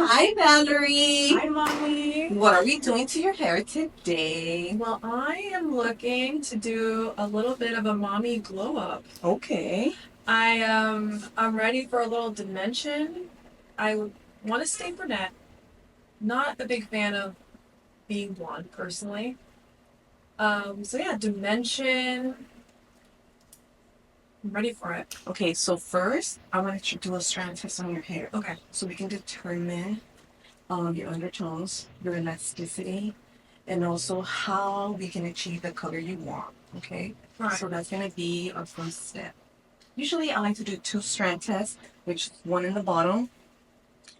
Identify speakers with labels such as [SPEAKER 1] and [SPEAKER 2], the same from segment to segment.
[SPEAKER 1] Hi, Valerie.
[SPEAKER 2] Hi, Mommy.
[SPEAKER 1] What are we doing to your hair today?
[SPEAKER 2] Well, I am looking to do a little bit of a mommy glow up.
[SPEAKER 1] Okay.
[SPEAKER 2] I'm ready for a little dimension. I want to stay brunette. Not a big fan of being blonde personally. So yeah, dimension. I'm ready for it.
[SPEAKER 1] Okay, so first, I want to do a strand test on your hair.
[SPEAKER 2] Okay.
[SPEAKER 1] So we can determine your undertones, your elasticity, and also how we can achieve the color you want. Okay?
[SPEAKER 2] Right.
[SPEAKER 1] So that's going to be our first step. Usually I like to do 2 strand tests, which is one in the bottom,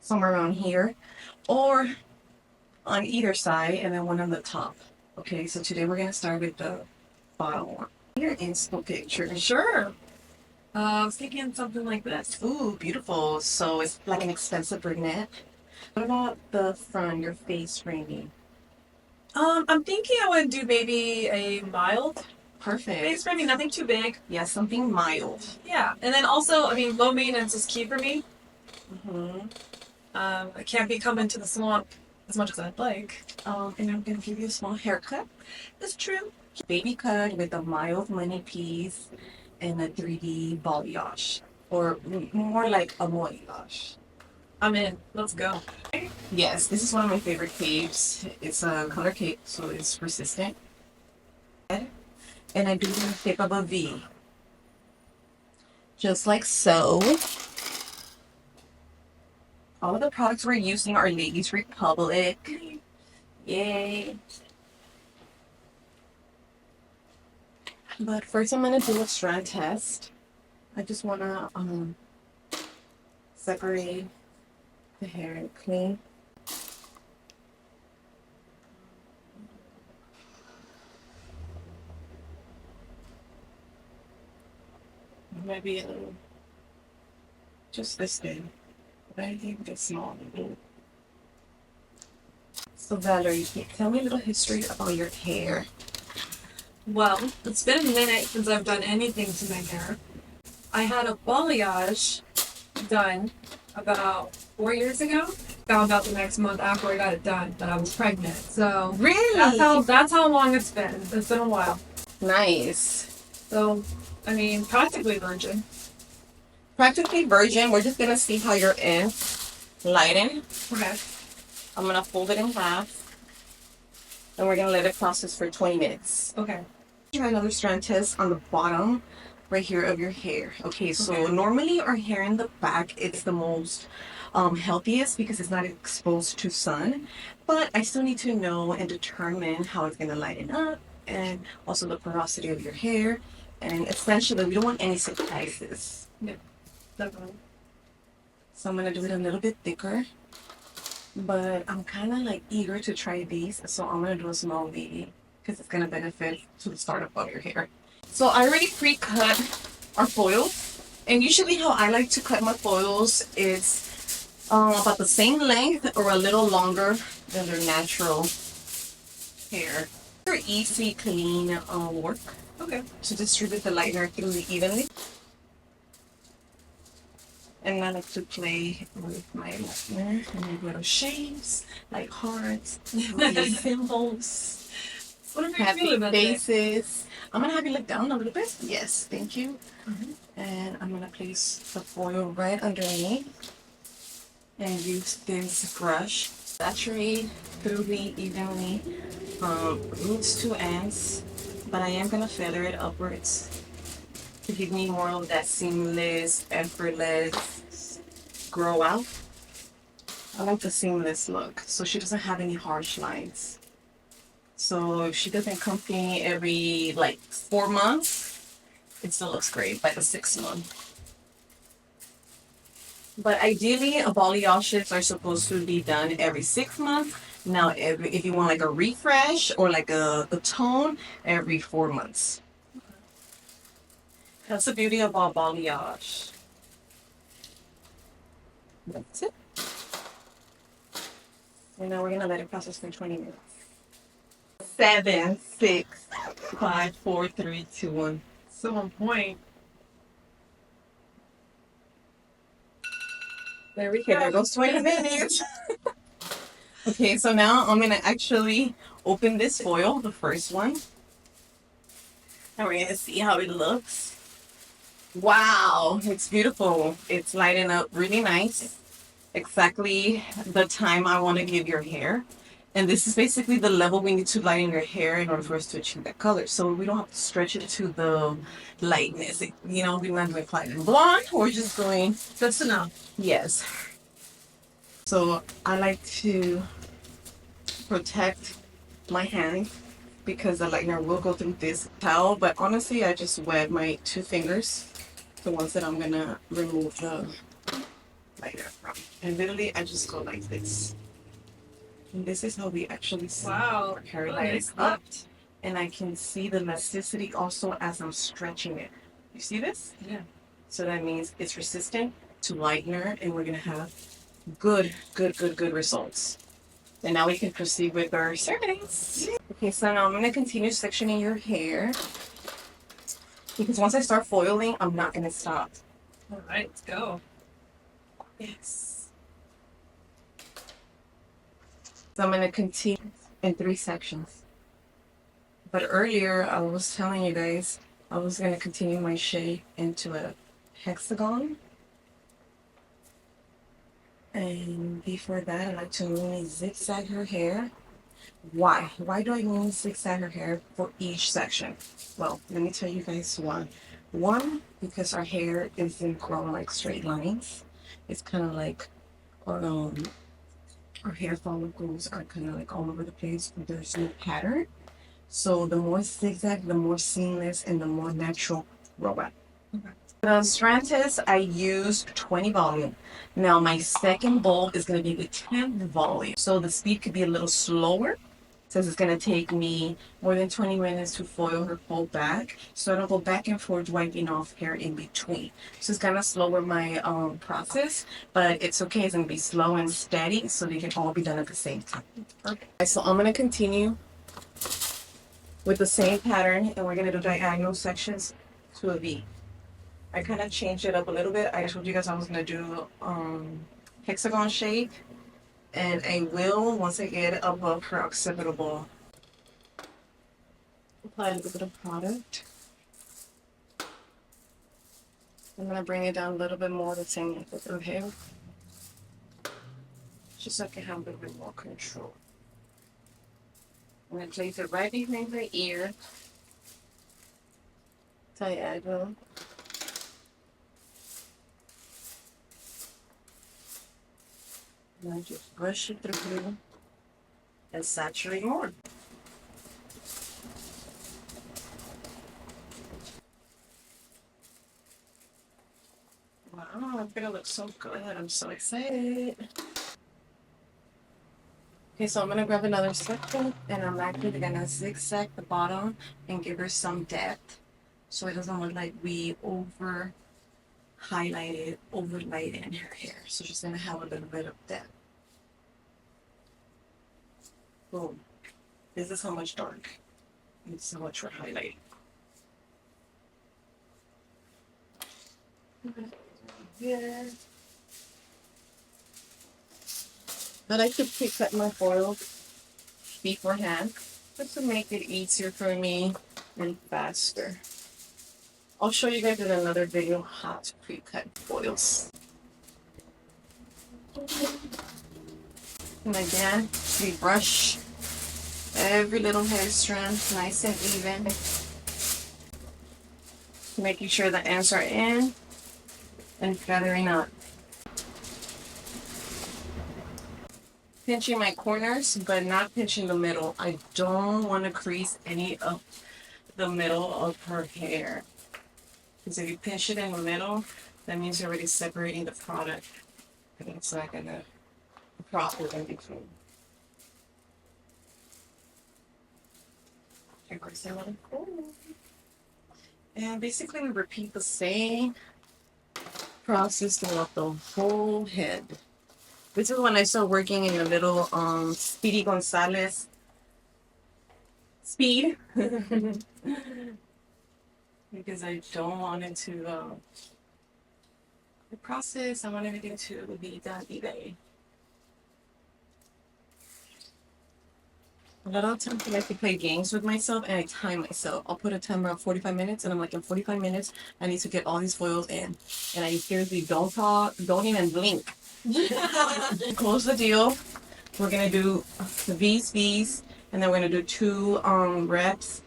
[SPEAKER 1] somewhere around here, or on either side, and then one on the top. Okay, so today we're going to start with the bottom one. Your inspo picture.
[SPEAKER 2] Sure. I was thinking something like this.
[SPEAKER 1] Ooh, beautiful. So it's like an expensive brunette. What about the front, your face framing?
[SPEAKER 2] I'm thinking I would do maybe a mild
[SPEAKER 1] Perfect.
[SPEAKER 2] face framing, nothing too big.
[SPEAKER 1] Yeah, something mild.
[SPEAKER 2] Yeah, and then also, I mean, low maintenance is key for me.
[SPEAKER 1] Mm-hmm.
[SPEAKER 2] I can't be coming to the salon as much as I'd like.
[SPEAKER 1] And I'm going to give you a small haircut.
[SPEAKER 2] That's true.
[SPEAKER 1] Baby cut with a mild money piece and a 3D balayage. Or more like a balayage.
[SPEAKER 2] I'm in. Let's go.
[SPEAKER 1] Yes, this is one of my favorite capes. It's a color cape, so it's persistent. And I do the shape of a V. Just like so. All of the products we're using are Ladies Republic. Yay. But first I'm going to do a strand test. I just want to separate the hair and clean. Maybe a little, just this big. But I think it's small. So Valerie, tell me a little history about your hair.
[SPEAKER 2] Well, it's been a minute since I've done anything to my hair. I had a balayage done about 4 years ago. Found out the next month after I got it done that I was pregnant. So
[SPEAKER 1] Really?
[SPEAKER 2] that's how long it's been. It's been a while.
[SPEAKER 1] Nice.
[SPEAKER 2] So, I mean, practically virgin.
[SPEAKER 1] Practically virgin. We're just gonna see how you're in. Lighten.
[SPEAKER 2] Okay.
[SPEAKER 1] I'm gonna fold it in half. And we're gonna let it process for 20 minutes.
[SPEAKER 2] Okay.
[SPEAKER 1] Try another strand test on the bottom right here of your hair. Okay, so normally our hair in the back, it's the most healthiest because it's not exposed to sun. But I still need to know and determine how it's gonna lighten up and also the porosity of your hair. And essentially, we don't want any surprises.
[SPEAKER 2] Yeah, definitely.
[SPEAKER 1] So I'm gonna do it a little bit thicker. But I'm kind of like eager to try these, so I'm going to do a small baby because it's going to benefit to the startup of your hair. So I already pre-cut our foils, and usually how I like to cut my foils is about the same length or a little longer than their natural hair. They're easy, clean work.
[SPEAKER 2] Okay.
[SPEAKER 1] To distribute the lightener through evenly. And I like to play with my lightener and make little shapes, like hearts, little symbols, happy faces. I'm going to have you look down a little bit. Yes, thank you. And I'm going to place the foil right underneath and use this brush. Saturate thoroughly, evenly from roots to ends, but I am going to feather it upwards to give me more of that seamless, effortless grow out. I like the seamless look, so she doesn't have any harsh lines. So if she doesn't come to me every like 4 months, it still looks great by the 6th month. But ideally, balayages are supposed to be done every 6 months. Now, if you want like a refresh or like a tone, every 4 months. That's the beauty of our balayage. That's it. And now we're gonna let it process for 20 minutes. 7, 6, 5, 4, 3, 2, 1.
[SPEAKER 2] So on point. There we
[SPEAKER 1] Okay,
[SPEAKER 2] go.
[SPEAKER 1] there goes 20 minutes. Okay, so now I'm gonna actually open this foil, the first one, and we're gonna see how it looks. Wow, it's beautiful. It's lighting up really nice. Exactly the time I want to give your hair. And this is basically the level we need to lighten your hair in order for us to achieve that color. So we don't have to stretch it to the lightness. You know, we're not doing platinum blonde. We're just going.
[SPEAKER 2] That's enough.
[SPEAKER 1] Yes. So I like to protect my hand because the lightener will go through this towel. But honestly, I just wet my 2 fingers, the ones that I'm gonna remove the lighter from. And literally, I just go like this. And this is how we actually see
[SPEAKER 2] Wow.
[SPEAKER 1] our hair
[SPEAKER 2] Oh,
[SPEAKER 1] lighting
[SPEAKER 2] nice
[SPEAKER 1] up.
[SPEAKER 2] lift.
[SPEAKER 1] And I can see the elasticity also as I'm stretching it. You see this?
[SPEAKER 2] Yeah.
[SPEAKER 1] So that means it's resistant to lightener, and we're gonna have good results. And now we can proceed with our surveys. Okay, so now I'm gonna continue sectioning your hair because once I start foiling, I'm not gonna stop.
[SPEAKER 2] All right, let's go.
[SPEAKER 1] Yes. So I'm gonna continue in 3 sections. But earlier I was telling you guys I was gonna continue my shape into a hexagon. And before that, I like to only zigzag her hair. Why? Why do I only zigzag her hair for each section? Well, let me tell you guys why. One, because our hair isn't grown like straight lines. It's kind of like, our hair follicles are kind of like all over the place. There's no pattern. So the more zigzag, the more seamless, and the more natural grow out.
[SPEAKER 2] Okay.
[SPEAKER 1] The Strand test, I used 20 volume. Now my second bulb is going to be with 10 volume. So the speed could be a little slower since it's going to take me more than 20 minutes to foil her whole back. So I don't go back and forth wiping off hair in between. So it's kind of slower my process, but it's okay. It's going to be slow and steady so they can all be done at the same time. Okay. So I'm going to continue with the same pattern, and we're going to do diagonal sections to a V. I kind of changed it up a little bit. I told you guys I was going to do hexagon shape, and I will, once I get above her occipital ball, apply a little bit of product. I'm going to bring it down a little bit more, the same with her hair, just so I can have a little bit more control. I'm going to place it right behind her ear, diagonal. And I just brush it through and saturate more. Wow, it's gonna look so good. I'm so excited. Okay, so I'm gonna grab another section, and I'm actually gonna zigzag the bottom and give her some depth so it doesn't look like we over highlighted, overlighted her hair. So she's gonna have a little bit of depth. Boom. This is how much dark. This is how much we're highlighting. Yeah. I like to pre-cut my foil beforehand just to make it easier for me and faster. I'll show you guys in another video how to pre-cut foils. And again, we brush every little hair strand nice and even, making sure the ends are in and feathering up. Pinching my corners, but not pinching the middle. I don't want to crease any of the middle of her hair. Because if you pinch it in the middle, that means you're already separating the product. And it's not going to crop it in between. And basically we repeat the same process throughout the whole head. This is when I start working in a little Speedy Gonzalez speed. Because I don't want it to the process, I want everything to be done evenly. A lot of times I like to play games with myself and I time myself. I'll put a timer of 45 minutes and I'm like, in 45 minutes, I need to get all these foils in. And I seriously don't talk, don't even blink. Close the deal. We're gonna do these, and then we're gonna do two reps.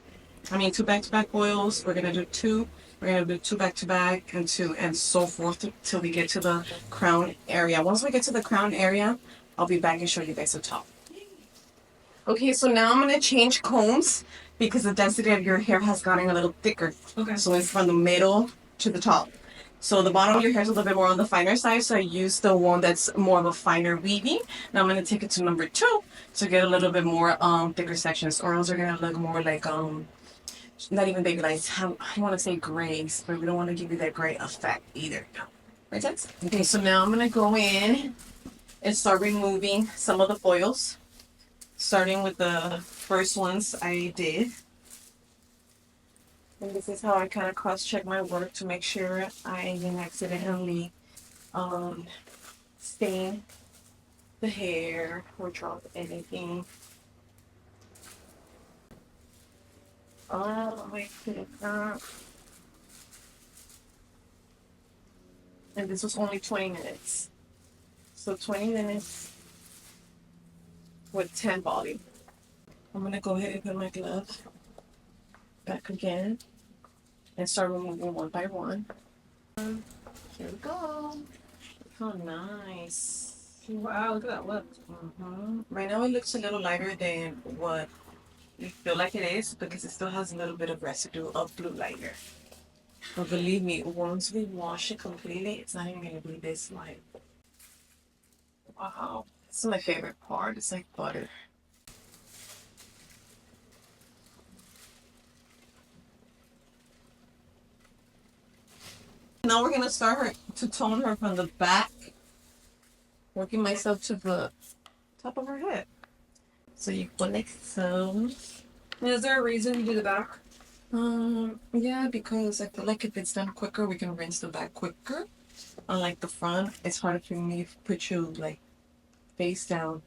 [SPEAKER 1] I mean, two back-to-back foils. We're gonna do two. We're gonna do two back-to-back and two, and so forth till we get to the crown area. Once we get to the crown area, I'll be back and show you guys the top. Okay, so now I'm gonna change combs because the density of your hair has gotten a little thicker.
[SPEAKER 2] Okay.
[SPEAKER 1] So it's from the middle to the top. So the bottom of your hair is a little bit more on the finer side, so I use the one that's more of a finer weaving. Now I'm gonna take it to number 2 to get a little bit more thicker sections, or else they're gonna look more like not even baby lights. I want to say grays, but we don't want to give you that gray effect either. Right, sense? Okay, so now I'm gonna go in and start removing some of the foils. Starting with the first ones I did. And this is how I kind of cross-check my work to make sure I didn't accidentally stain the hair or drop anything. All the way to the front. And this was only 20 minutes. So 20 minutes with 10 volume. I'm gonna go ahead and put my glove back again and start removing one by one. Here we go. Look how nice.
[SPEAKER 2] Wow, look at that look.
[SPEAKER 1] Right now it looks a little lighter than what you feel like it is because it still has a little bit of residue of blue lighter. But believe me, once we wash it completely, it's not even gonna be this light. Wow. This is my favorite part. It's like butter. Now we're gonna start her to tone her from the back, working myself to the top of her head. So you go like so.
[SPEAKER 2] And is there a reason you do the back?
[SPEAKER 1] Yeah, because I feel like if it's done quicker, we can rinse the back quicker. Unlike the front, it's harder for me to put you like face down,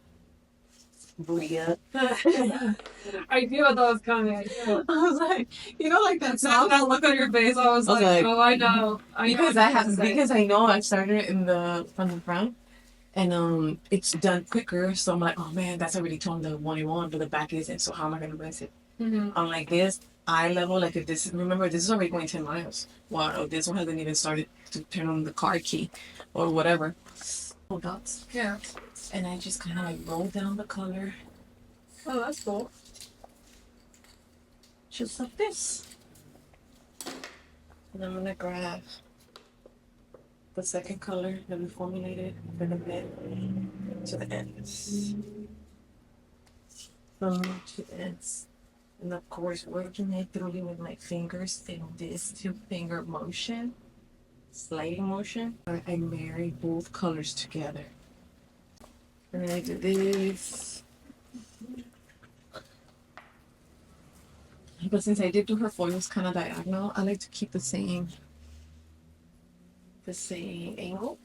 [SPEAKER 1] booty up.
[SPEAKER 2] I knew I thought it was coming. I knew.
[SPEAKER 1] I was like, like that
[SPEAKER 2] That,
[SPEAKER 1] song.
[SPEAKER 2] that look on your face, I was like, oh, I know. I know
[SPEAKER 1] Because
[SPEAKER 2] what
[SPEAKER 1] I
[SPEAKER 2] you're
[SPEAKER 1] have
[SPEAKER 2] gonna say.
[SPEAKER 1] because I know I started in the from the front, and it's done quicker. So I'm like, oh man, that's already toned the one you want, but the back isn't. So how am I gonna rinse it? I'm like this eye level. Like if this, remember this is already going 10 miles. Wow, this one hasn't even started to turn on the car key, or whatever. Oh, dots.
[SPEAKER 2] Yeah.
[SPEAKER 1] And I just kind of like roll down the color,
[SPEAKER 2] Oh, that's cool.
[SPEAKER 1] just like this. And I'm gonna grab the second color that we formulated from the mid to the ends. From to the ends. And of course, working it through with my fingers in this 2-finger motion, sliding motion. I marry both colors together. And then I do this. But since I did do her foils kind of diagonal, I like to keep the same angle.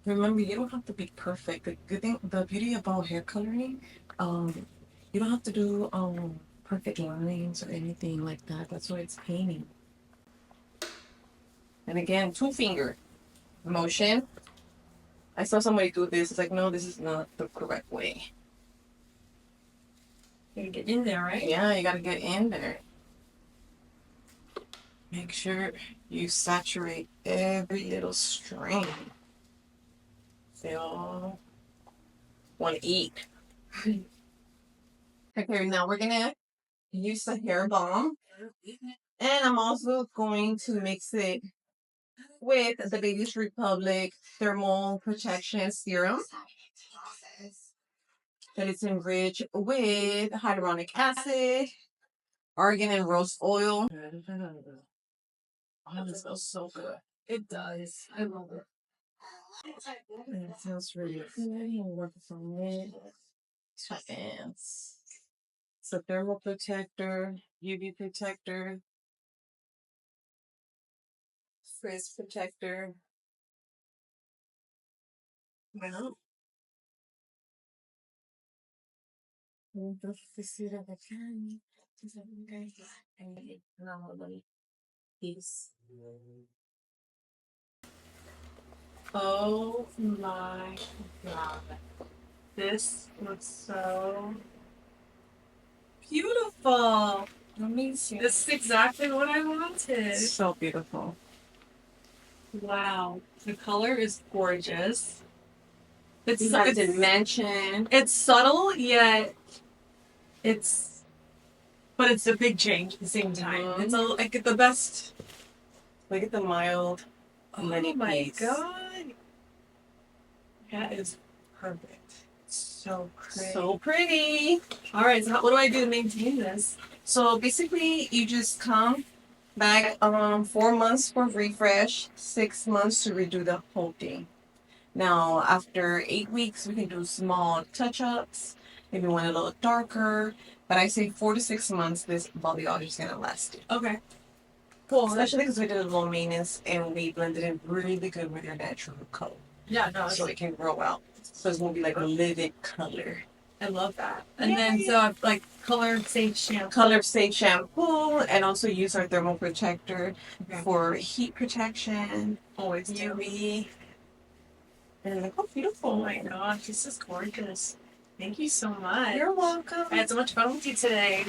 [SPEAKER 1] Remember, you don't have to be perfect. The good thing, the beauty about hair coloring, you don't have to do perfect lines or anything like that. That's why it's painting. And again, 2-finger motion. I saw somebody do this. It's like, no, this is not the correct way.
[SPEAKER 2] You gotta get in there, right?
[SPEAKER 1] Yeah, you gotta get in there. Make sure you saturate every little string. They all want to eat. Okay, now we're gonna use the hair balm. And I'm also going to mix it with the Baby's Republic Thermal Protection Serum. That is enriched with hyaluronic acid, argan and rose oil. Oh, this smells so good.
[SPEAKER 2] It does. I love it.
[SPEAKER 1] It smells really good. I'm working from it to ends. It's a thermal protector. UV protector, frizz protector. Well, this is the can. Peace. Oh my god. This looks so beautiful.
[SPEAKER 2] Amazing.
[SPEAKER 1] This is exactly what I wanted. So beautiful. Wow. The color is gorgeous. It's a dimension. It's subtle, yet but it's a big change at the same time. Mm-hmm. It's I get the best. Look at the mild. Oh my god. That is perfect. So pretty. So pretty. All right. So what do I do to maintain this? So basically, you just come back 4 months for refresh, 6 months to redo the whole thing. Now, after 8 weeks, we can do small touch-ups. Maybe want it a little darker. But I say 4 to 6 months, this balayage is gonna last you. Okay. Cool. Especially because we did a low maintenance and we blended it really good with your natural color. Yeah, no. So it can grow out. So it's gonna be like a livid color. I love that. And then so like color safe shampoo. Color safe shampoo, and also use our thermal protector for heat protection. Always UV. And look how beautiful. Oh my gosh, this is gorgeous. Thank you so much. You're welcome. I had so much fun with you today.